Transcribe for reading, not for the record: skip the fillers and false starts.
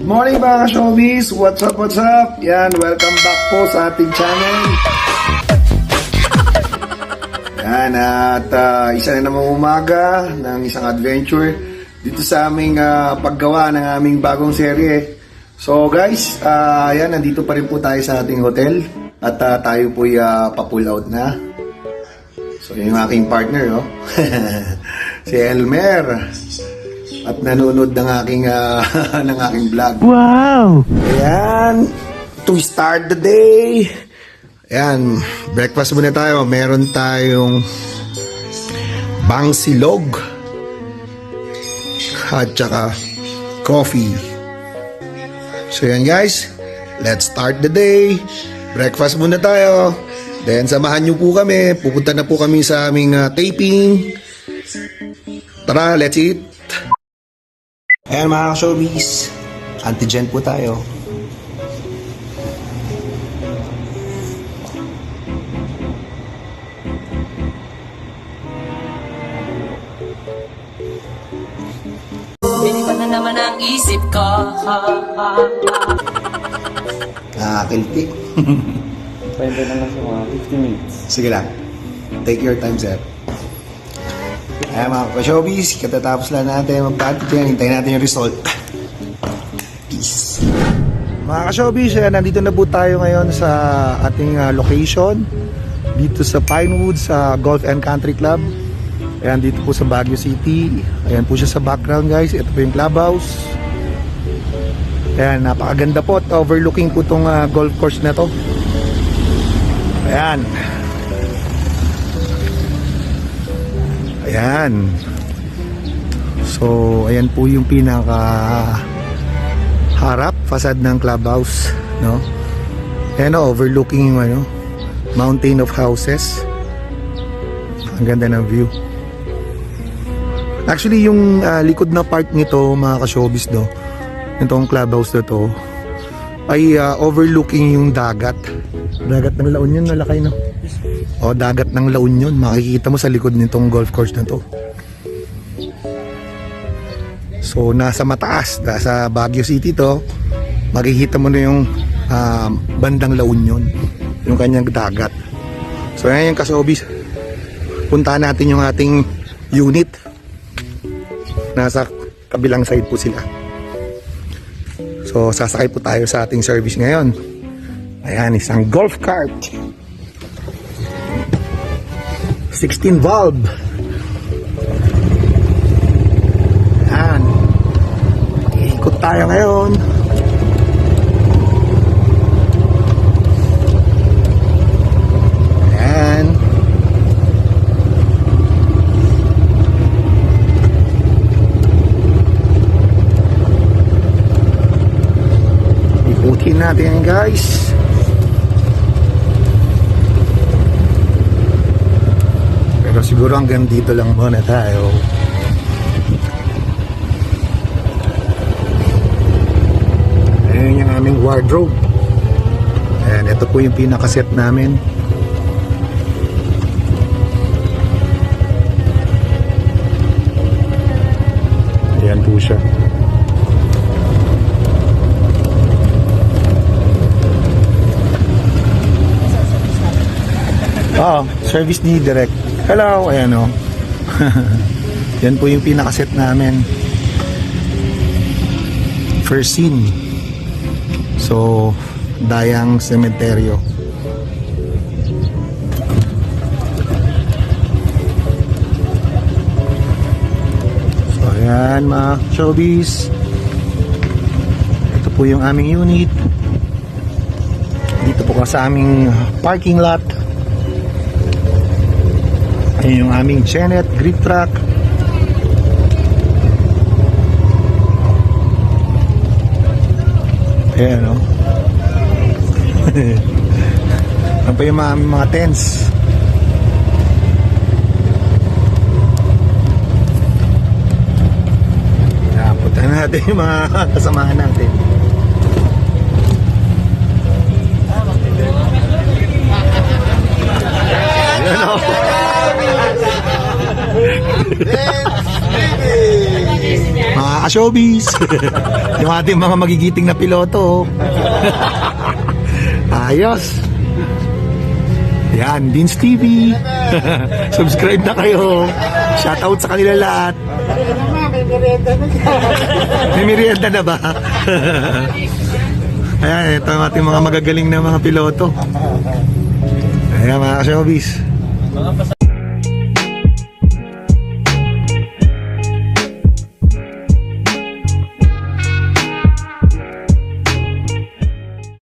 Morning mga showbiz! What's up, what's up? Yan, welcome back po sa ating channel. Yan, at isa na namang umaga ng isang adventure dito sa aming paggawa ng aming bagong serye. So guys, yan, nandito pa rin po tayo sa ating hotel at tayo po pa-pull out na. So yung aking partner, oh. Si Elmer. At nanonood ng aking ng aking vlog. Wow! Ayan, to start the day. Ayan, breakfast muna tayo. Meron tayong bangsilog at saka coffee. So yan guys, let's start the day. Breakfast muna tayo. Then samahan nyo po kami. Pupunta na po kami sa aming taping. Tara, let's eat. Ayan mga showbiz, antigen po tayo. Biniban na naman ang isip ko. Nakakilti. Pwede na lang sa mga 50 minutes. Sige lang. Take your time, sir. Ayan mga ka-showbiz, katatapos lang natin magpa-antigen. Hintayin natin yung result. Peace. Mga ka-showbiz, nandito na po tayo ngayon sa ating location. Dito sa Pinewoods Golf and Country Club. Ayan, dito po sa Baguio City. Ayan po siya sa background guys. Ito po yung clubhouse. Ayan, napakaganda po at overlooking po itong golf course na to. Ayan. Ayan. So, ayan po yung pinaka harap, facade ng clubhouse, no? Ayan o, overlooking yung mountain of houses. Ang ganda ng view. Actually, yung likod na part nito, mga ka-showbiz do, itong clubhouse na to, ay overlooking yung dagat. Dagat ng La Union, malakay no? O, dagat ng La Union. Makikita mo sa likod nitong golf course na to. So, nasa mataas, nasa Baguio City to, makikita mo na yung bandang La Union, yung kanyang dagat. So, yan yung ka-showbiz. Puntahan natin yung ating unit. Nasa kabilang side po sila. So, sasakay po tayo sa ating service ngayon. Ayan, isang golf cart. 16 valve. Ayan. Iikot tayo ngayon. Ayan. Ikutin natin guys. Pero siguro hanggang dito lang muna tayo. Ayan yung aming wardrobe. Ayan, ito po yung pinakaset namin. Ayan po siya. Service ni Direct. Hello, ayan o. Yan po yung pinakaset namin. First scene. So, Dayang Cementerio. So, ayan mga showbiz. Ito po yung aming unit. Dito po ka sa aming parking lot. Ayan yung aming Chenet grip track. Ayan o. Ano pa yung mga tents. Ayan, punta natin yung mga kasamahan natin. Ayan o. Mga ka-showbiz. Yung ating mga magigiting na piloto. Ayos. Yan, Deans TV. Subscribe na kayo. Shoutout sa kanila lahat. May merienda na ba? Ayan, ito ang ating mga magagaling na mga piloto. Ayan mga ka-showbiz.